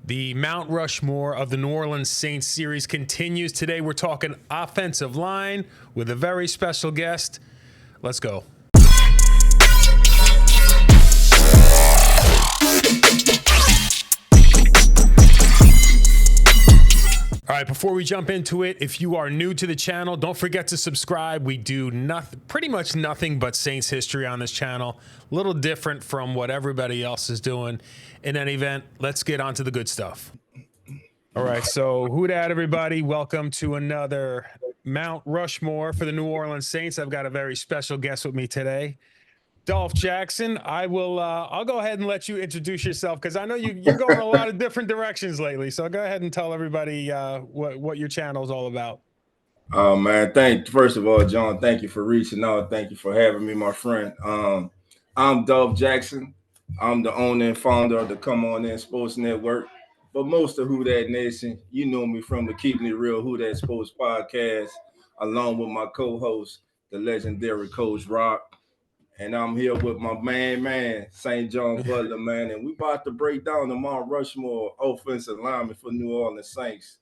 The Mount Rushmore of the New Orleans Saints series continues. Today we're talking offensive line with a very special guest. Let's go. All right, before we jump into it, if you are new to the channel, don't forget to subscribe. We do pretty much nothing but Saints history on this channel. A little different from what everybody else is doing. In any event, let's get on to the good stuff. All right, so whodat, everybody. Welcome to another Mount Rushmore for the New Orleans Saints. I've got a very special guest with me today. Dolph Jackson, I'll go ahead and let you introduce yourself because I know you're going a lot of different directions lately. So go ahead and tell everybody what your channel is all about. Oh man, first of all, John, thank you for reaching out. Thank you for having me, my friend. I'm Dolph Jackson. I'm the owner and founder of the Come On In Sports Network. But most of whodat Nation, you know me from the Keeping It Real whodat Sports podcast, along with my co-host, the legendary Coach Rock. And I'm here with my man, SaintJohnButler, man. And we about to break down the Mount Rushmore offensive lineman for New Orleans Saints.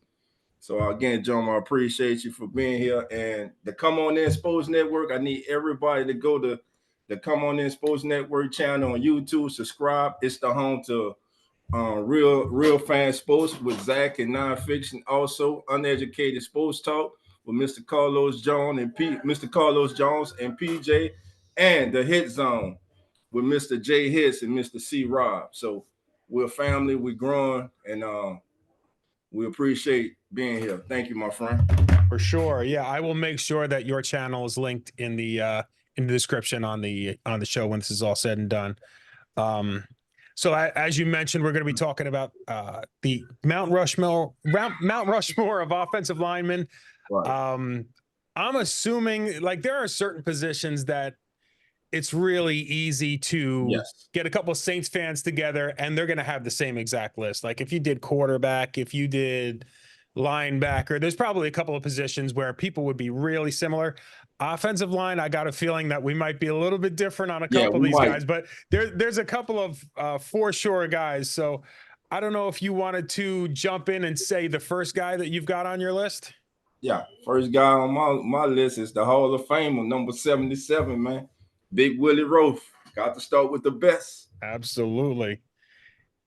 So again, John, I appreciate you for being here. And the Come On In Sports Network, I need everybody to go to the Come On In Sports Network channel on YouTube, subscribe. It's the home to real fan sports with Zach and nonfiction. Also, uneducated sports talk with Mr. Carlos Jones and PJ, and the Hit Zone with Mr. J Hits and Mr. C Rob. So we're family, we're growing, and we appreciate being here. Thank you, my friend. For sure. Yeah, I will make sure that your channel is linked in the description on the show when this is all said and done. So as you mentioned, we're going to be talking about the Mount Rushmore of offensive linemen. Right. I'm assuming like there are certain positions that it's really easy to get a couple of Saints fans together and they're going to have the same exact list. Like if you did quarterback, if you did linebacker, there's probably a couple of positions where people would be really similar. Offensive line, I got a feeling that we might be a little bit different on a couple of these guys, but there's a couple of for sure guys. So I don't know if you wanted to jump in and say the first guy that you've got on your list. Yeah, first guy on my list is the Hall of Famer, number 77, man. Big Willie Roaf. Got to start with the best. Absolutely.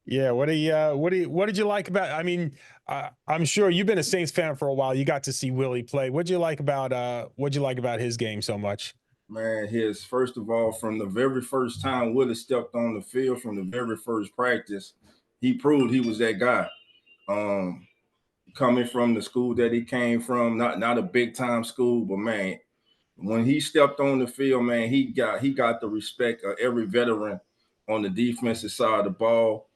Yeah. What did you like about? I mean, I'm sure you've been a Saints fan for a while. You got to see Willie play. What'd you like about his game so much? Man, first of all, from the very first time Willie stepped on the field, from the very first practice, he proved he was that guy. Coming from the school that he came from, not a big time school, but man, when he stepped on the field, man, he got the respect of every veteran on the defensive side of the ball.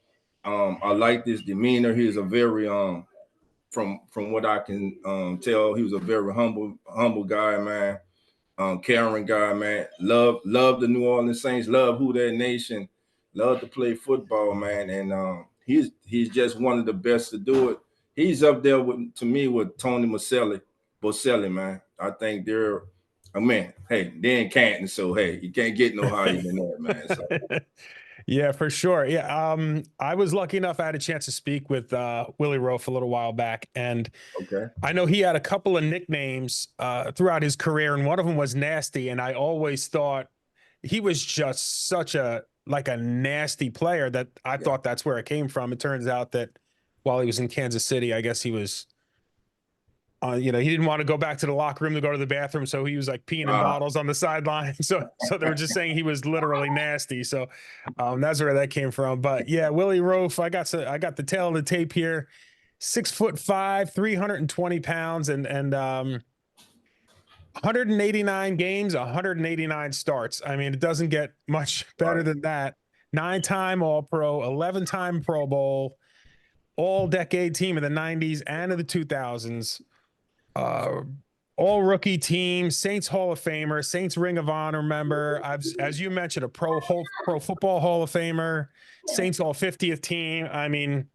I like this demeanor. He is a very from what I can tell, he was a very humble guy, man. Caring guy, man. Love the New Orleans Saints. Love whodat Nation. Love to play football, man. And he's just one of the best to do it. He's up there with Tony Boselli, man. I think they're. Man, hey, they're in Canton, so hey, you can't get no higher than that, man. So. Yeah, for sure. Yeah, I was lucky enough I had a chance to speak with Willie Roaf a little while back, and I know he had a couple of nicknames throughout his career, and one of them was Nasty, and I always thought he was just such a nasty player that I thought that's where it came from. It turns out that while he was in Kansas City, I guess he was. He didn't want to go back to the locker room to go to the bathroom, so he was like peeing in bottles on the sideline. So they were just saying he was literally nasty. So that's where that came from. But yeah, Willie Roaf, I got the tail of the tape here. 6'5", 320 pounds, and 189 games, 189 starts. I mean, it doesn't get much better than that. 9-time All-Pro, 11-time Pro Bowl, all-decade team of the 90s and of the 2000s. All rookie team, Saints Hall of Famer, Saints Ring of Honor member. As you mentioned, a Pro Football Hall of Famer, Saints All 50th team. I mean,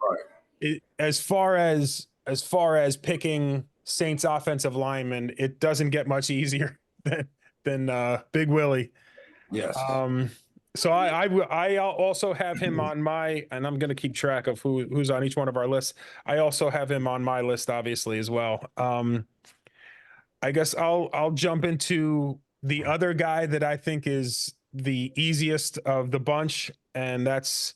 as far as picking Saints offensive linemen, it doesn't get much easier than Big Willie. Yes. So I also have him on my, and I'm going to keep track of who's on each one of our lists. I also have him on my list, obviously, as well. I guess I'll jump into the other guy that I think is the easiest of the bunch, and that's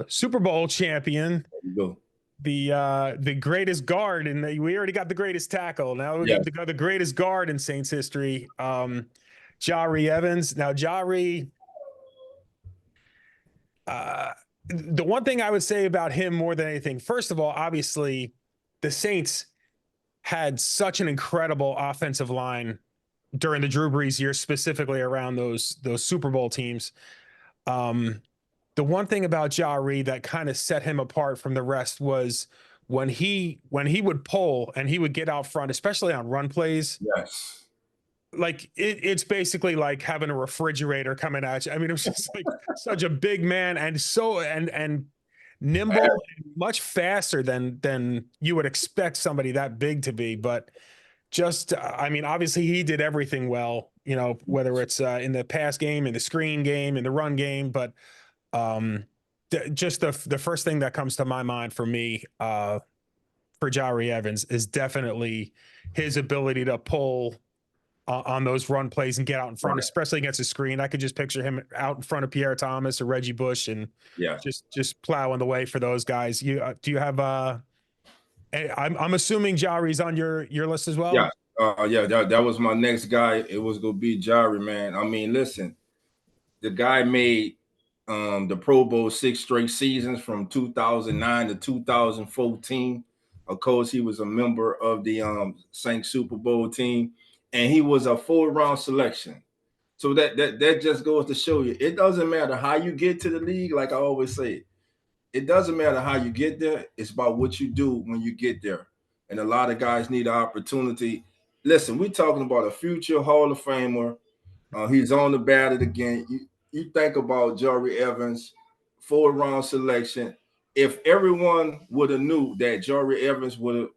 Super Bowl champion, There you go. the greatest guard, and we already got the greatest tackle. Now we Yeah. got the greatest guard in Saints history, Jari Evans. Now Jari, the one thing I would say about him more than anything, first of all, obviously, the Saints had such an incredible offensive line during the Drew Brees years, specifically around those Super Bowl teams. The one thing about Jari that kind of set him apart from the rest was when he would pull and he would get out front, especially on run plays. Yes. Like it's basically like having a refrigerator coming at you. I mean, it was just like such a big man and so and nimble and much faster than you would expect somebody that big to be. But just I mean, obviously he did everything well, you know, whether it's in the pass game, in the screen game, in the run game. But just the first thing that comes to my mind for me for Jari Evans is definitely his ability to pull on those run plays and get out in front, especially against a screen. I could just picture him out in front of Pierre Thomas or Reggie Bush and just plowing the way for those guys. You do you have I'm assuming Jari's on your list as well? Yeah. Yeah, that was my next guy. It was gonna be Jari, man. I mean, listen, the guy made the Pro Bowl 6 straight seasons from 2009 to 2014. Of course, he was a member of the Saints Super Bowl team, and he was a 4th-round selection. So that just goes to show you, it doesn't matter how you get to the league. Like I always say, it doesn't matter how you get there. It's about what you do when you get there. And a lot of guys need an opportunity. Listen, we're talking about a future Hall of Famer. He's on the ballot again. You think about Jari Evans, 4th-round selection. If everyone would have knew that Jari Evans would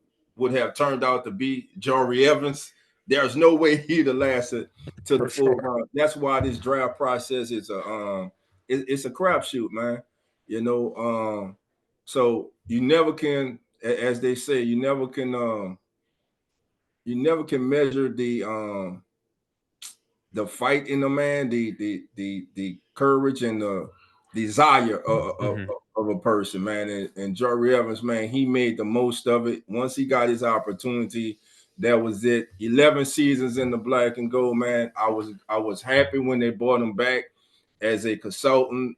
have turned out to be Jari Evans, there's no way he'd have lasted to the 4th round. That's why this draft process is it's a crapshoot, man. You know, so you never can, as they say, you never can measure the fight in the man, the courage and the desire of a person, man. And Jari Evans, man, he made the most of it. Once he got his opportunity, that was it. 11 seasons in the black and gold, man. I was happy when they brought him back as a consultant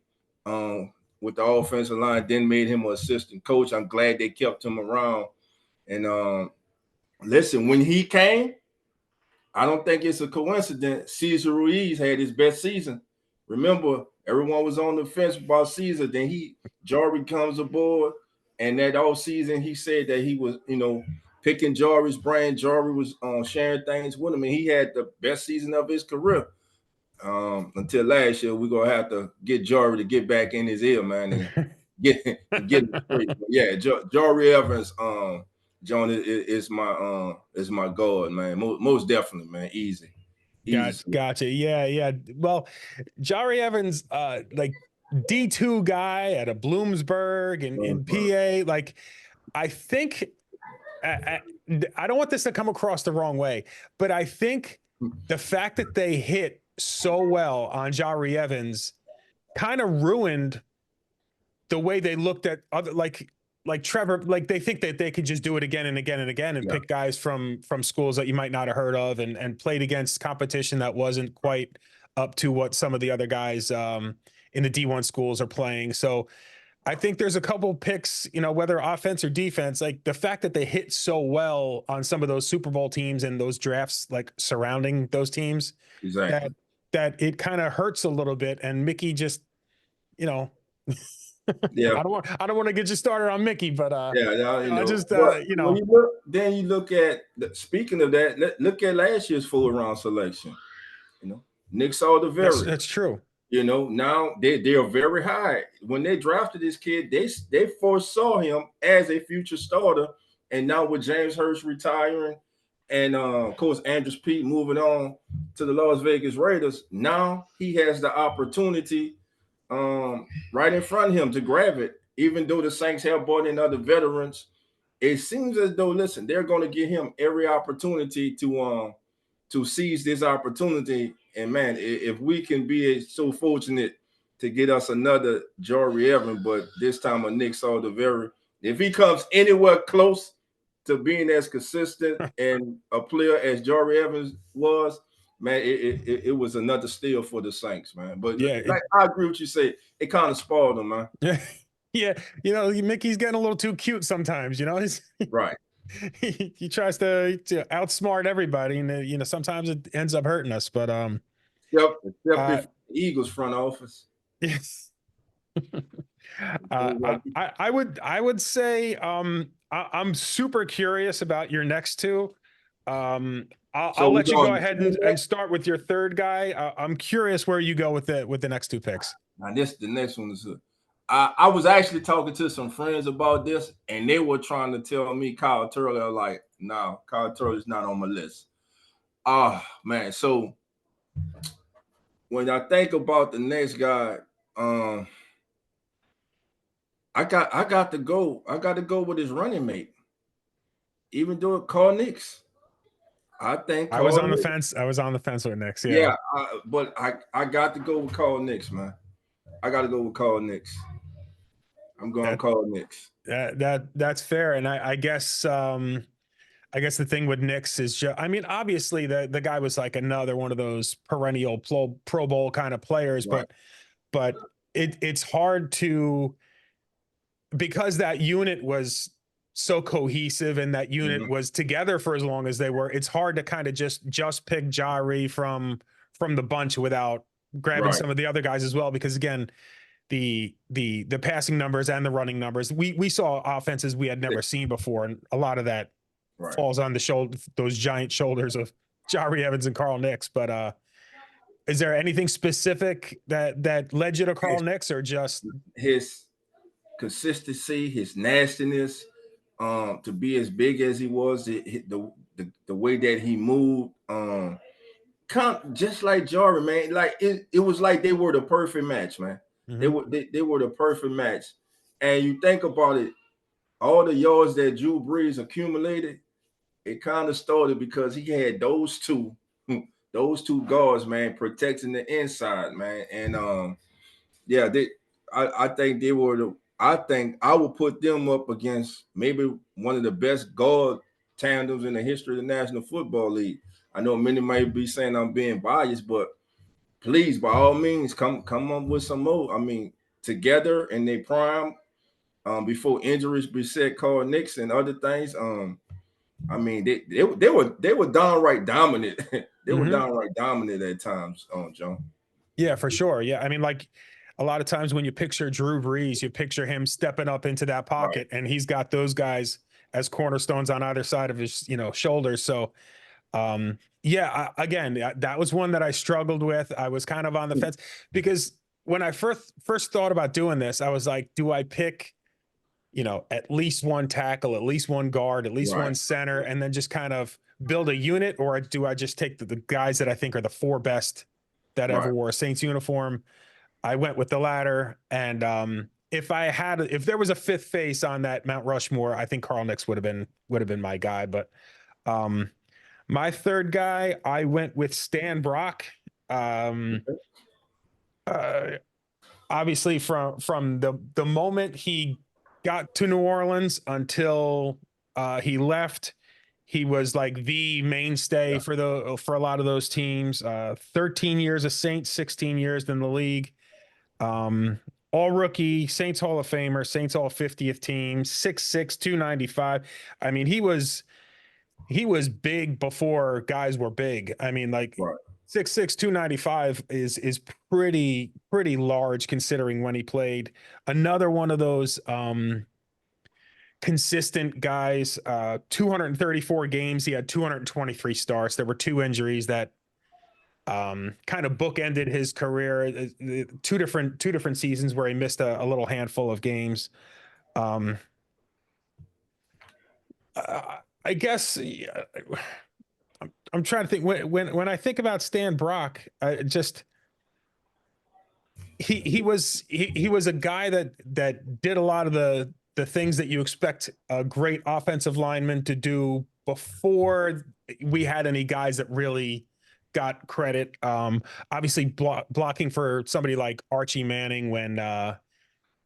with the offensive line, then made him an assistant coach. I'm glad they kept him around. And listen, when he came, I don't think it's a coincidence. Cesar Ruiz had his best season. Remember, everyone was on the fence about Cesar. Then Jari comes aboard, and that all season he said that he was, picking Jari's brain. Jari was sharing things with him, and he had the best season of his career. Until last year, we're gonna have to get Jari to get back in his ear, man, and get him straight. But yeah, Jari Evans, John is my god, man. Most definitely, man. Easy. Gotcha. Yeah. Well, Jari Evans, like D2 guy at a Bloomsburg in PA. Like, I think I don't want this to come across the wrong way, but I think the fact that they hit so well on Jari Evans kind of ruined the way they looked at other like Trevor, like they think that they could just do it again and again and again and pick guys from schools that you might not have heard of and played against competition that wasn't quite up to what some of the other guys in the D1 schools are playing. So I think there's a couple picks, whether offense or defense, like the fact that they hit so well on some of those Super Bowl teams and those drafts, like surrounding those teams, that it kind of hurts a little bit. And Mickey just, yeah, I don't want to get you started on Mickey, but when you look at speaking of that, look at last year's 4th-round selection. Nick Saldiveri. That's true. Now they are very high. When they drafted this kid, they foresaw him as a future starter. And now with James Hurst retiring, and of course Andrews Pete moving on to the Las Vegas Raiders. Now he has the opportunity right in front of him to grab it. Even though the Saints have brought in other veterans, it seems as though, listen, they're going to give him every opportunity to seize this opportunity. And man, if we can be so fortunate to get us another Jory Evans, but this time a Nick Saldiveri, if he comes anywhere close to being as consistent and a player as Jory Evans was, man, it was another steal for the Saints, man. But Yeah, like I agree with you say, it kind of spoiled them, man. yeah, yeah. You know, Mickey's getting a little too cute sometimes. You know, Right. he tries to outsmart everybody, and sometimes it ends up hurting us. But Except if Eagles front office. yes. I would say I'm super curious about your next two. I'll let you go ahead and start with your third guy. I'm curious where you go with the next two picks. Now the next one is I was actually talking to some friends about this, and they were trying to tell me Kyle Turley. Like, no, Kyle Turley's not on my list. Man. So when I think about the next guy, I got to go. I got to go with his running mate, even though it Carl Nix. I think I was on the fence. I was on the fence with Nix. Yeah, but I got to go with Carl Nix, man. I got to go with Carl Nix. I'm going Carl Nix. That's fair, and I guess the thing with Nix is just, I mean, obviously the guy was like another one of those perennial Pro Bowl kind of players, right. but it's hard to, because that unit was so cohesive and that unit was together for as long as they were. It's hard to kind of just pick Jari from the bunch without grabbing some of the other guys as well, because again, the passing numbers and the running numbers, we saw offenses we had never seen before, and a lot of that falls on those giant shoulders of Jari Evans and Carl Nix. But is there anything specific that led you to Carl Nix, or just his consistency, his nastiness, to be as big as he was, the way that he moved, just like Jari, man. Like it was like they were the perfect match, man. They were the perfect match. And you think about it, all the yards that Drew Brees accumulated, it kind of started because he had those two guards, man, protecting the inside, man. And yeah, I think they were I think I would put them up against maybe one of the best guard tandems in the history of the National Football League. I know many might be saying I'm being biased, but please, by all means, come up with some more. I mean, together in their prime, before injuries beset Carl Nix and other things. I mean, they were downright dominant. They were downright dominant at times, John. Yeah, for sure. Yeah, I mean, like a lot of times when you picture Drew Brees, you picture him stepping up into that pocket, and he's got those guys as cornerstones on either side of his, shoulders. So, yeah, again, that was one that I struggled with. I was kind of on the fence, because when I first thought about doing this, I was like, do I pick, at least one tackle, at least one guard, at least one center, and then just kind of build a unit, or do I just take the guys that I think are the four best that ever wore a Saints uniform? I went with the latter. And if there was a fifth face on that Mount Rushmore, I think Carl Nix would have been my guy. But my third guy, I went with Stan Brock. Obviously from the moment he got to New Orleans until he left, he was like the mainstay for a lot of those teams. 13 years a Saints, 16 years in the league. All rookie, Saints Hall of Famer, Saints All 50th team, 6'6", 295. I mean, he was big before guys were big. I mean, like 6'6", 295 is pretty large considering when he played. Another one of those consistent guys. 234 games. He had 223 starts. There were two injuries that kind of bookended his career. Two different seasons where he missed a little handful of games. I guess I'm trying to think when I think about Stan Brock, I just he was a guy that did a lot of the things that you expect a great offensive lineman to do before we had any guys that really got credit. Obviously blocking for somebody like Archie Manning when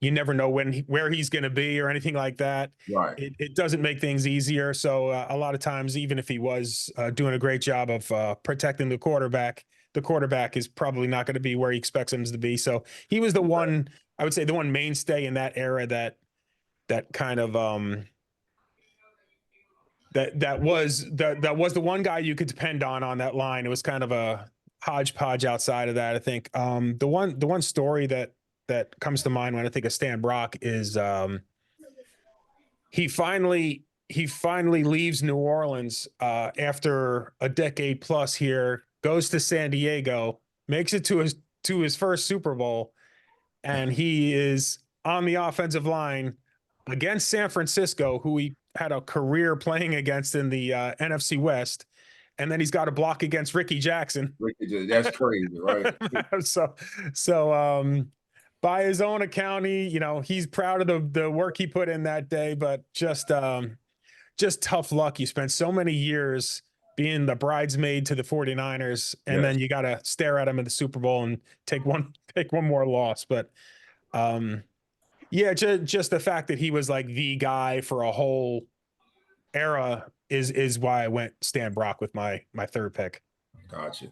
you never know where he's going to be or anything like that. Right. It doesn't make things easier. So a lot of times, even if he was doing a great job of protecting the quarterback is probably not going to be where he expects him to be. So he was the one, I would say, the one mainstay in that era that kind of that was the one guy you could depend on that line. It was kind of a hodgepodge outside of that. I think the one story that comes to mind when I think of Stan Brock is he finally leaves New Orleans after a decade plus here, goes to San Diego, makes it to his first Super Bowl, and he is on the offensive line against San Francisco, who he had a career playing against in the NFC West, and then he's got a block against Ricky Jackson. That's crazy, right? so by his own account, he's proud of the work he put in that day, but just tough luck. You spent so many years being the bridesmaid to the 49ers, and then you got to stare at him in the Super Bowl and take one more loss. But just the fact that he was like the guy for a whole era is why I went Stan Brock with my third pick. Gotcha.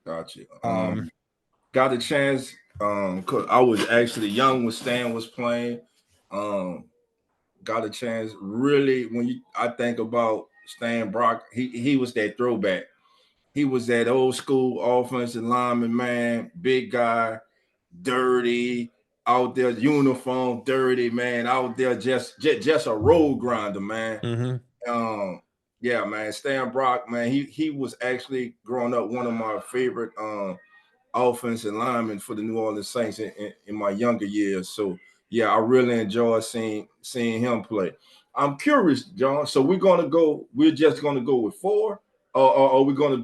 Got a chance because I was actually young when Stan was playing. Got a chance really when I think about Stan Brock, he was that throwback. He was that old school offensive lineman, man, big guy, dirty, out there, uniform, dirty, man, out there just a road grinder, man. Mm-hmm. Yeah, man, Stan Brock, man, he was actually growing up one of my favorite offensive linemen for the New Orleans Saints in my younger years. So yeah, I really enjoy seeing him play. I'm curious, John. So we're just gonna go with 4, or are we gonna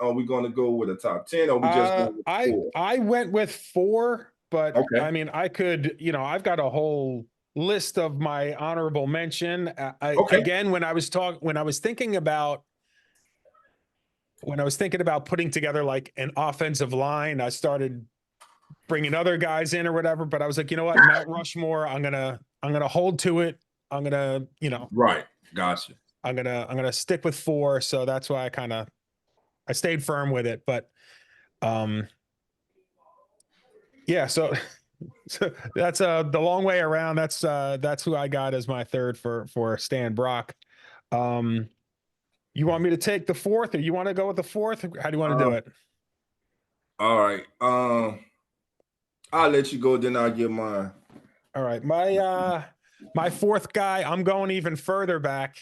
are we gonna go with a top 10, or we just going with 4? I went with 4, but okay. I mean, I could, I've got a whole list of my honorable mention. Again, when I was thinking about putting together like an offensive line, I started bringing other guys in or whatever, but I was like, you know what, Mount Rushmore, I'm gonna hold to it. I'm gonna, right. Gotcha. I'm gonna stick with 4. So that's why I stayed firm with it. But yeah, so that's the long way around. That's who I got as my third for Stan Brock. You want me to take the 4th, or you want to go with the 4th? How do you want to do it? All right. I'll let you go, then I'll give mine. All right. My 4th guy, I'm going even further back,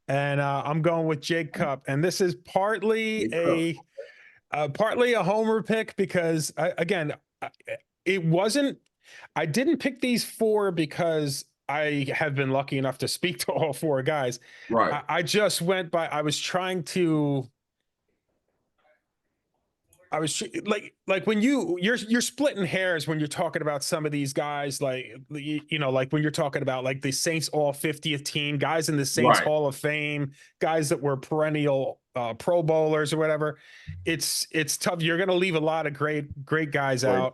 and I'm going with Jake Cup. And this is partly a homer pick because I didn't pick these 4 because I have been lucky enough to speak to all 4 guys. Right. I just went by, I was like when you're splitting hairs when you're talking about some of these guys, like when you're talking about like the Saints all 50th team, guys in the Saints Hall of Fame, guys that were perennial Pro Bowlers or whatever. It's tough. You're going to leave a lot of great guys out.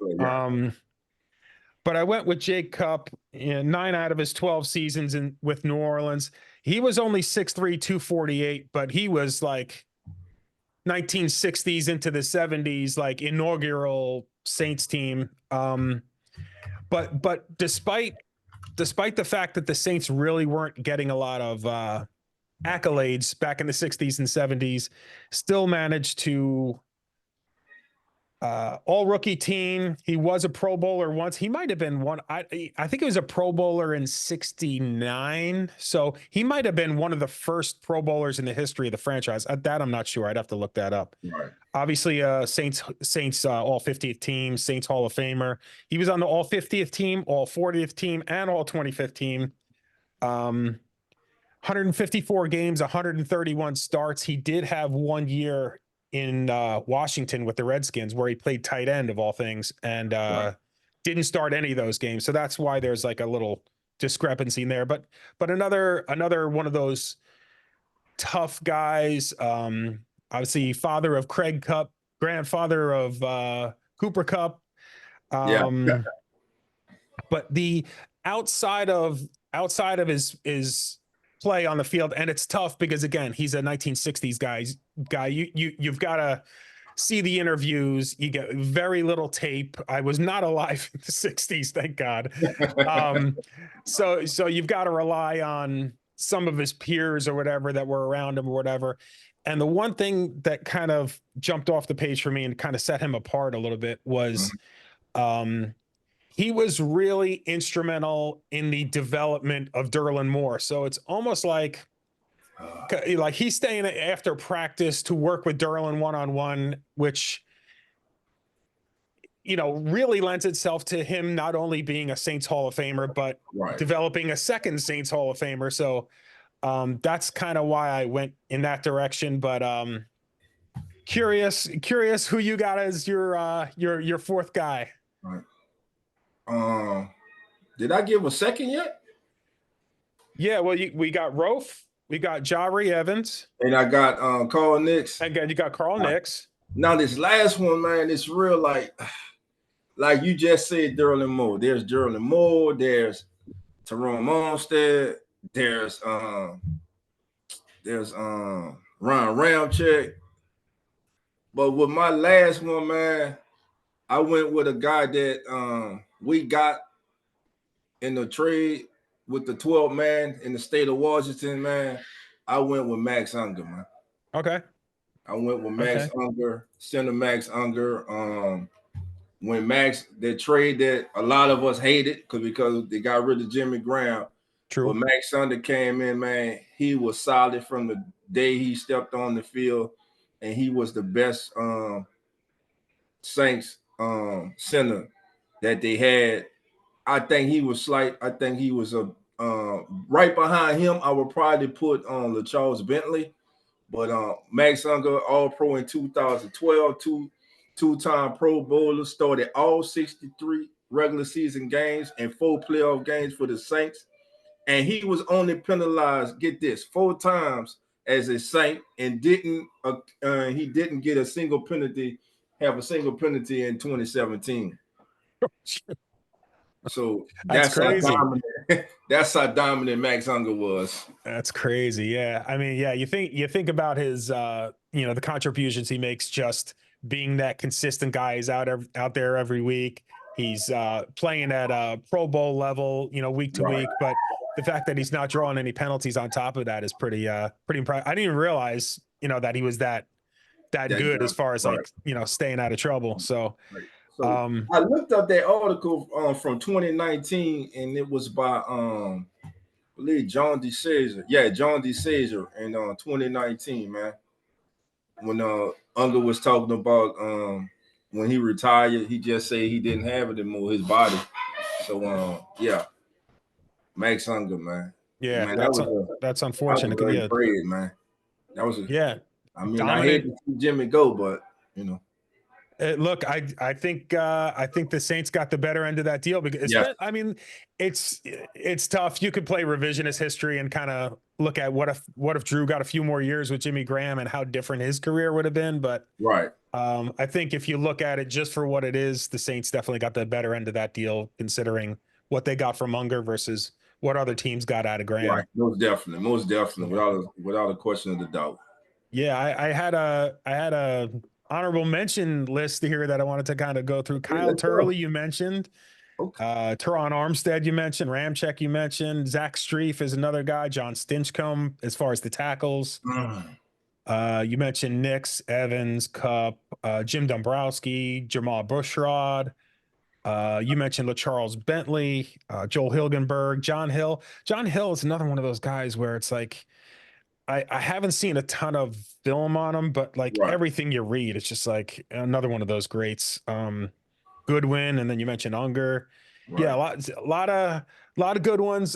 But I went with Jake Cup. 9 out of his 12 seasons with New Orleans. He was only 6'3", 248, but he was like 1960s into the 70s, like inaugural Saints team. But despite the fact that the Saints really weren't getting a lot of accolades back in the 60s and 70s, still managed to all rookie team. He was a Pro Bowler once. He might have been one. I think he was a Pro Bowler in '69. So he might have been one of the first Pro Bowlers in the history of the franchise. At that, I'm not sure. I'd have to look that up. Right. Obviously, Saints all 50th team, Saints Hall of Famer. He was on the all 50th team, all 40th team, and all 25th team. 154 games, 131 starts. He did have 1 year in Washington with the Redskins where he played tight end of all things, and Right. didn't start any of those games. So that's why there's like a little discrepancy in there. But another one of those tough guys. Obviously, father of Craig Cup, grandfather of Cooper Cup. Yeah. But the outside of his play on the field, and it's tough because again, he's a 1960s guy. You've got to see the interviews. You get very little tape. I was not alive in the 60s, thank God. So you've got to rely on some of his peers or whatever that were around him or whatever. And the one thing that kind of jumped off the page for me and kind of set him apart a little bit was he was really instrumental in the development of Derlin Moore. So it's almost like he's staying after practice to work with Derlin one-on-one, which, really lends itself to him not only being a Saints Hall of Famer, but developing a second Saints Hall of Famer. So that's kind of why I went in that direction. But curious who you got as your fourth guy. Right. Did I give a second yet? Yeah, well, we got Rofe, we got Jari Evans, and I got Carl Nix. Again, you got Carl Nix. Now this last one, man, it's real like you just said, Derlin Moore. There's Derlin Moore. There's Tyrone Monstead. There's Ron Ramczyk. But with my last one, man, I went with a guy that we got in the trade with the 12th man in the state of Washington, man. I went with Max Unger, man. Okay. I went with Max Unger, center Max Unger. When Max, that trade that a lot of us hated because they got rid of Jimmy Graham. True. But Max Unger came in, man. He was solid from the day he stepped on the field, and he was the best Saints center that they had. I think he was a right behind him. I would probably put on LaCharles Bentley, but Max Unger, All Pro in 2012, two-time Pro Bowler, started all 63 regular season games and 4 playoff games for the Saints, and he was only penalized, get this, 4 times as a Saint, and he didn't get a single penalty in 2017. So that's crazy. How dominant Max Unger was. That's crazy. Yeah. I mean, yeah, you think about his the contributions he makes, just being that consistent guy. He's out there every week. He's playing at a Pro Bowl level, week to week. But the fact that he's not drawing any penalties on top of that is pretty impressive. I didn't even realize, that he was that good as far as staying out of trouble. So I looked up that article from 2019, and it was by I believe John DeCesar. Yeah, John DeCesar in 2019, man. When Unger was talking about when he retired, he just said he didn't have it anymore, his body. So yeah, Max Unger, man. Yeah, man, that's unfortunate. That was a great trade, man. That was I mean, dominant. I hate to see Jimmy go, but look, I think the Saints got the better end of that deal because I mean, it's tough. You could play revisionist history and kind of look at what if Drew got a few more years with Jimmy Graham and how different his career would have been. But I think if you look at it just for what it is, the Saints definitely got the better end of that deal, considering what they got from Unger versus what other teams got out of Graham. Right, most definitely, without a question of the doubt. Yeah, I had a honorable mention list here that I wanted to kind of go through. Kyle Turley, you mentioned. Teron Armstead, you mentioned. Ramczyk, you mentioned. Zach Strief is another guy. John Stinchcomb, as far as the tackles. You mentioned Nix, Evans, Cup, Jim Dombrowski, Jamal Bushrod. You mentioned LaCharles Bentley, Joel Hilgenberg, John Hill. John Hill is another one of those guys where it's like, I haven't seen a ton of film on him, but everything you read, it's just like another one of those greats. Goodwin, and then you mentioned Unger. Yeah, a lot of good ones.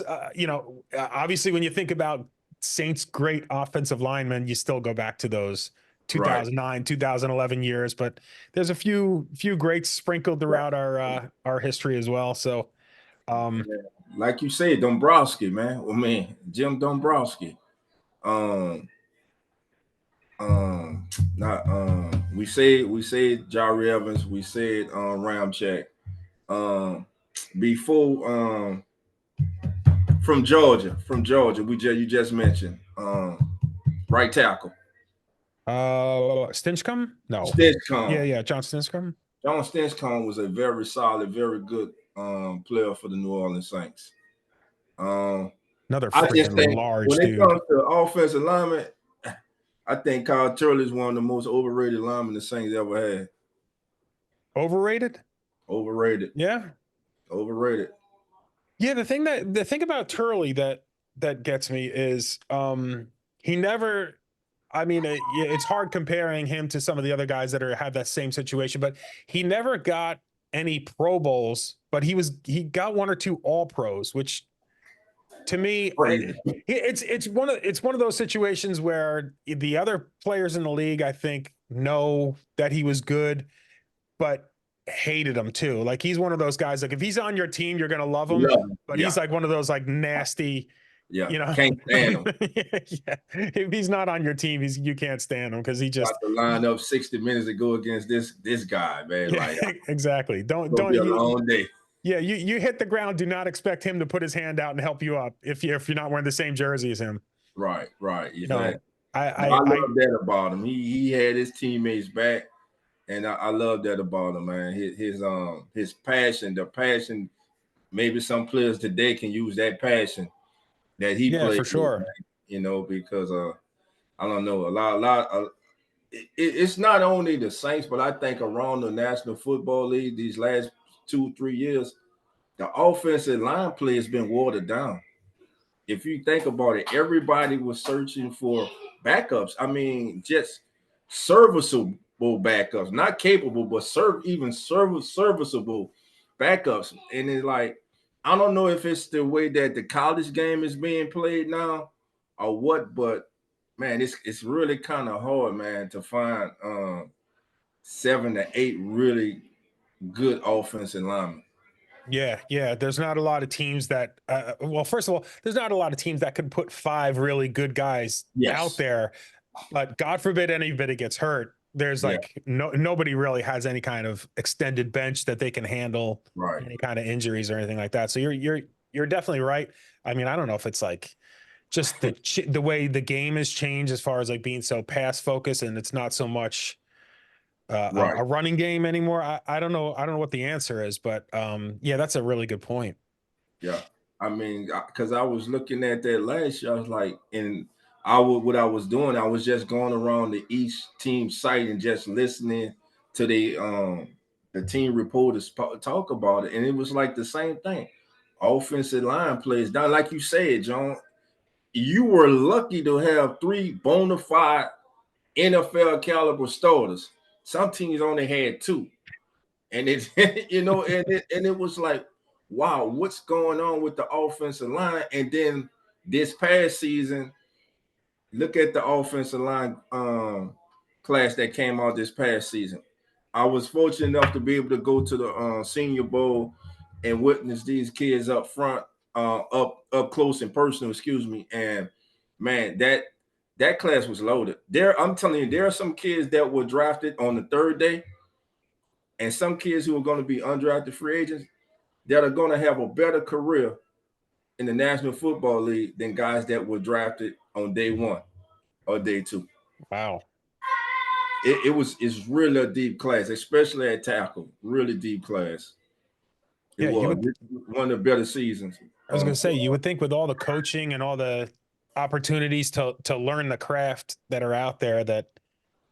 Obviously when you think about Saints great offensive linemen, you still go back to those Right. 2009, 2011 years, but there's a few greats sprinkled throughout our history as well. So Like you said, Dombrowski, man. I mean, Jim Dombrowski. Not we said Jari Evans, we said Ramchek. Before from Georgia, you just mentioned right tackle. Stinchcomb? No. Stinchcomb. Yeah, John Stinchcomb. John Stinchcomb was a very solid, very good player for the New Orleans Saints. Another I just freaking think large when it dude. comes to offensive lineman, I think Kyle Turley is one of the most overrated linemen the Saints ever had. Overrated? Overrated. Yeah. Overrated. Yeah, the thing about Turley that gets me is he never, I mean, it's hard comparing him to some of the other guys that have that same situation, but he never got any Pro Bowls, but he got one or two All Pros, which to me, Crazy. it's one of those situations where the other players in the league, I think, know that he was good, but hated him too. Like he's one of those guys. Like if he's on your team, you're gonna love him, but Yeah. he's like one of those like nasty. Yeah, You know, can't stand him. yeah. If he's not on your team, you can't stand him because he just got to line up 60 minutes to go against this guy, man. yeah, Like exactly. Don't be a long day. Yeah, you hit the ground. Do not expect him to put his hand out and help you up if you're not wearing the same jersey as him. Right, exactly. No, I love that about him. He had his teammates back, and I love that about him, man. His passion, the passion. Maybe some players today can use that passion that he played for with, sure. man, you know, because I don't know, a lot. It's not only the Saints, but I think around the National Football League these last 2-3 years, the offensive line play has been watered down. If you think about it, everybody was searching for backups. I mean, just serviceable backups, not capable, but serviceable backups. And it's like, I don't know if it's the way that the college game is being played now or what, but man, it's really kind of hard, man, to find 7 to 8 really good offensive linemen. Yeah. There's not a lot of teams that. Well, first of all, there's not a lot of teams that could put 5 really good guys out there. But God forbid anybody gets hurt. There's like nobody really has any kind of extended bench that they can handle any kind of injuries or anything like that. So you're definitely right. I mean, I don't know if it's like just the way the game has changed as far as like being so pass focused and it's not so much a running game anymore. I don't know. I don't know what the answer is, but yeah, that's a really good point. Yeah. I mean, because I was looking at that last year, I was like, what I was doing, I was just going around to each team site and just listening to the team reporters talk about it, and it was like the same thing. Offensive line plays down, like you said, John. You were lucky to have 3 bona fide NFL caliber starters. Some teams only had 2, and it and it was like, wow, what's going on with the offensive line? And then this past season, look at the offensive line class that came out this past season. I was fortunate enough to be able to go to the Senior Bowl and witness these kids up front, up close and personal. Excuse me. And man, that class was loaded. I'm telling you, there are some kids that were drafted on the 3rd day, and some kids who are going to be undrafted free agents that are going to have a better career in the National Football League than guys that were drafted on day 1 or day 2. Wow. It's really a deep class, especially at tackle. Really deep class. It was one of the better seasons. I was going to say, you would think with all the coaching and all the opportunities to learn the craft that are out there that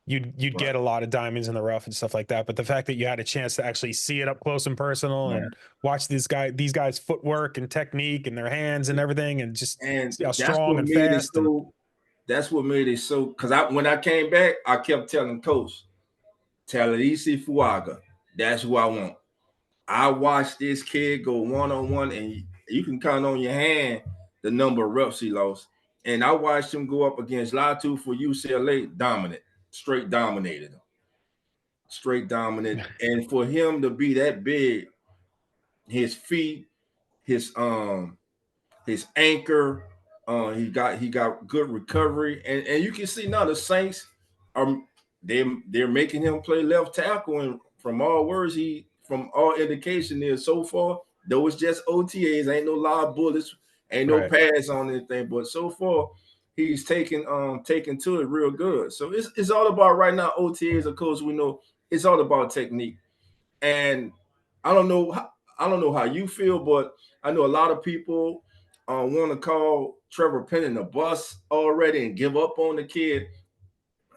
you'd get a lot of diamonds in the rough and stuff like that. But the fact that you had a chance to actually see it up close and personal and watch these guys' footwork and technique and their hands and everything, and just see how strong and fast. That's what made it so. Because when I came back, I kept telling Coach, Talisi Fuaga, that's who I want. I watched this kid go one-on-one, and you can count on your hand the number of reps he lost. And I watched him go up against Latu for UCLA, straight dominated him. Straight dominant. And for him to be that big, his feet, his anchor, he got good recovery. And you can see now the Saints are they're making him play left tackle. And from all indication is so far, though it's just OTAs, ain't no live bullets, ain't no pass on anything, but so far he's taking to it real good. So it's all about right now OTAs. Of course, we know it's all about technique. And I don't know how you feel, but I know a lot of people want to call Trevor Penning a bust already and give up on the kid.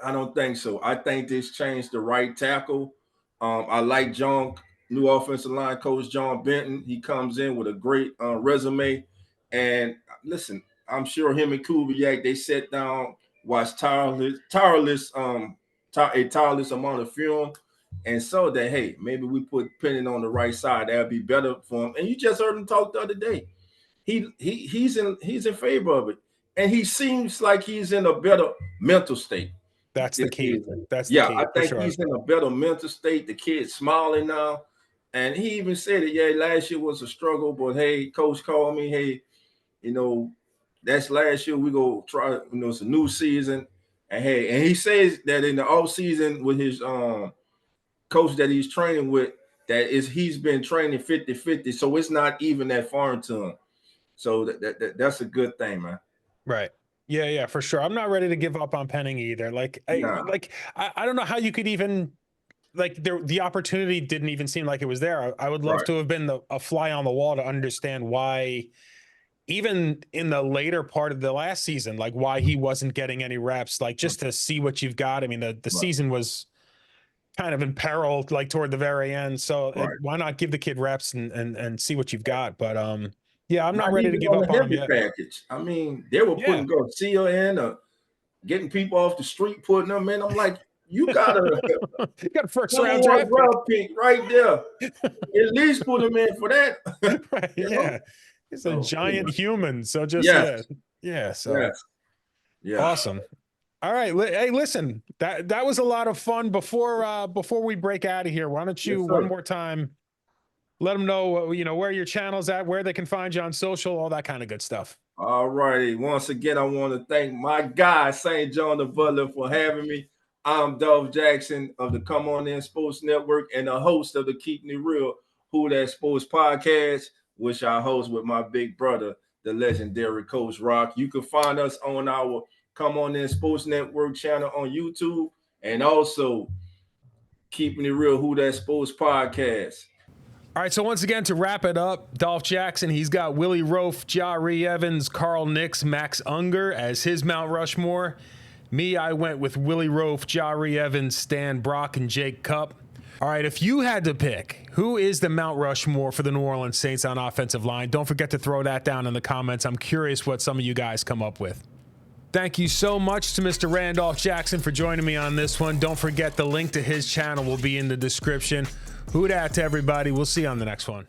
I don't think so. I think this changed the right tackle. I like new offensive line coach John Benton. He comes in with a great resume. And listen, I'm sure him and Kubiak, they sat down, watched a tireless amount of film, and saw that, hey, maybe we put Penning on the right side. That'd be better for him. And you just heard him talk the other day. He's in favor of it, and he seems like he's in a better mental state. That's the key. That's the key. I think he's in a better mental state. The kid's smiling now, and he even said it. Yeah, last year was a struggle, but hey, coach called me. Hey, that's last year. We go try. It's a new season, and hey, and he says that in the off season with his coach that he's training with, he's been training 50-50, so it's not even that foreign to him. So that's a good thing, man. Right. Yeah, for sure. I'm not ready to give up on Penning either. I don't know how you could even the opportunity didn't even seem like it was there. I would love to have been a fly on the wall to understand why, even in the later part of the last season, why he wasn't getting any reps, just to see what you've got. I mean, the season was kind of in peril, toward the very end. So why not give the kid reps and see what you've got? But yeah, I'm not ready to give up on him yet. Package. I mean, they were putting Garcia in, getting people off the street, putting them in. I'm like, you got a first round draft pick right there. At least put him in for that. Right, yeah. He's a giant human. So just So awesome. All right. Hey, listen, that was a lot of fun. Before we break out of here, why don't you one more time let them know, where your channel's at, where they can find you on social, all that kind of good stuff. All righty. Once again, I want to thank my guy, SaintJohnButler, for having me. I'm Dolph Jackson of the Come On In Sports Network and the host of the Keeping It Real Who That Sports podcast, which I host with my big brother, the legendary Coach Rock. You can find us on our Come On In Sports Network channel on YouTube, and also Keeping It Real Who That Sports podcast. All right, so once again, to wrap it up, Dolph Jackson, he's got Willie Roaf, Jari Evans, Carl Nix, Max Unger as his Mount Rushmore. Me, I went with Willie Roaf, Jari Evans, Stan Brock, and Jake Cupp. All right, if you had to pick, who is the Mount Rushmore for the New Orleans Saints on offensive line? Don't forget to throw that down in the comments. I'm curious what some of you guys come up with. Thank you so much to Mr. Randolph Jackson for joining me on this one. Don't forget the link to his channel will be in the description. Who dat to everybody. We'll see you on the next one.